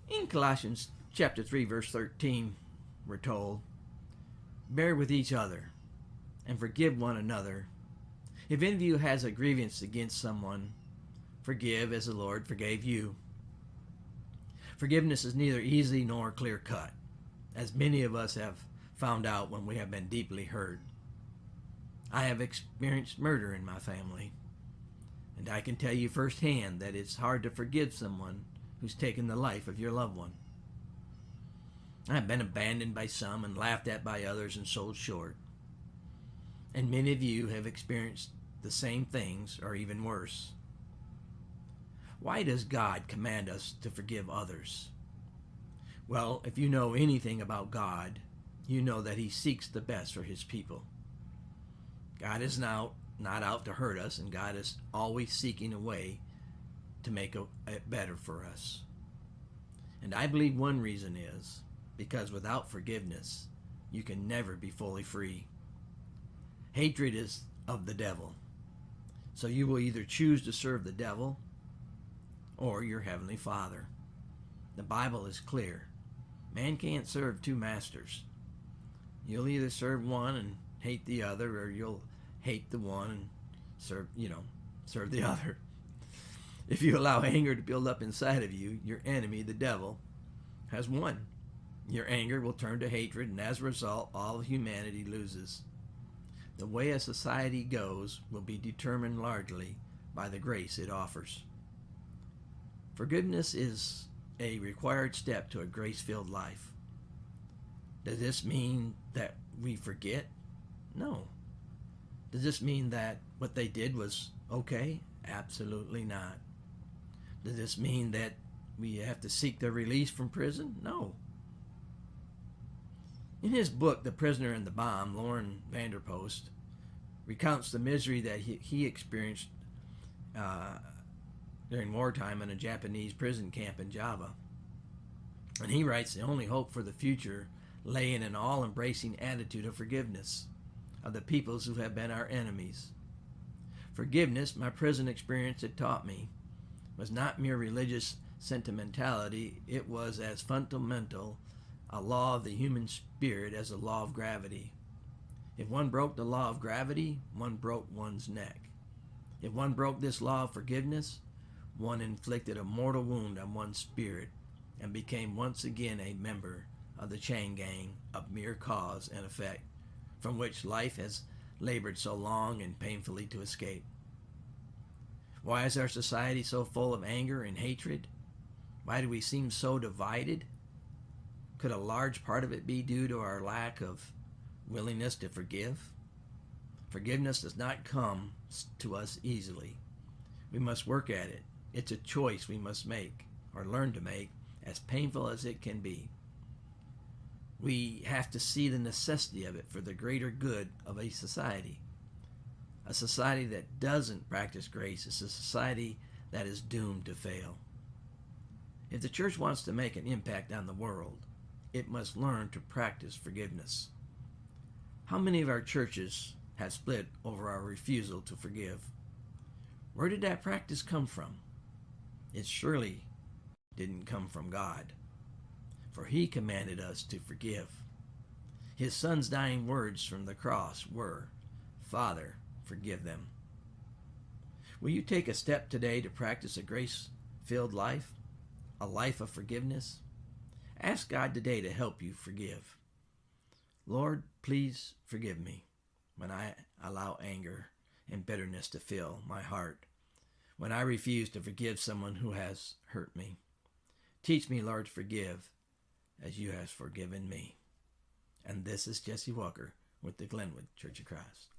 In Colossians chapter 3 verse 13, we're told, "Bear with each other and forgive one another. If any of you has a grievance against someone, forgive as the Lord forgave you." Forgiveness is neither easy nor clear cut, as many of us have found out when we have been deeply hurt. I have experienced murder in my family, and I can tell you firsthand that it's hard to forgive someone who's taken the life of your loved one. I've been abandoned by some and laughed at by others and sold short. And many of you have experienced the same things or even worse. Why does God command us to forgive others? Well, if you know anything about God, you know that he seeks the best for his people. God is not out to hurt us, and God is always seeking a way to make it better for us. And I believe one reason is because without forgiveness, you can never be fully free. Hatred is of the devil. So you will either choose to serve the devil or your heavenly Father. The Bible is clear. Man can't serve two masters. You'll either serve one and hate the other, or you'll hate the one and serve the other. If you allow anger to build up inside of you, your enemy, the devil, has won. Your anger will turn to hatred, and as a result, all of humanity loses. The way a society goes will be determined largely by the grace it offers. Forgiveness is a required step to a grace-filled life. Does this mean that we forget? No. Does this mean that what they did was okay? Absolutely not. Does this mean that we have to seek their release from prison? No. In his book, The Prisoner and the Bomb, Loren Vanderpost recounts the misery that he experienced during wartime in a Japanese prison camp in Java. And he writes, the only hope for the future lay in an all-embracing attitude of forgiveness of the peoples who have been our enemies. Forgiveness, my prison experience had taught me, was not mere religious sentimentality. It was as fundamental a law of the human spirit as a law of gravity. If one broke the law of gravity, one broke one's neck. If one broke this law of forgiveness, one inflicted a mortal wound on one's spirit and became once again a member of the chain gang of mere cause and effect from which life has labored so long and painfully to escape. Why is our society so full of anger and hatred? Why do we seem so divided? Could a large part of it be due to our lack of willingness to forgive? Forgiveness does not come to us easily. We must work at it. It's a choice we must make, or learn to make, as painful as it can be. We have to see the necessity of it for the greater good of a society. A society that doesn't practice grace is a society that is doomed to fail. If the church wants to make an impact on the world, it must learn to practice forgiveness. How many of our churches have split over our refusal to forgive? Where did that practice come from? It surely didn't come from God, for he commanded us to forgive. His son's dying words from the cross were, "Father, forgive them." Will you take a step today to practice a grace-filled life, a life of forgiveness? Ask God today to help you forgive. Lord, please forgive me when I allow anger and bitterness to fill my heart, when I refuse to forgive someone who has hurt me. Teach me, Lord, to forgive as you have forgiven me. And this is Jesse Walker with the Glenwood Church of Christ.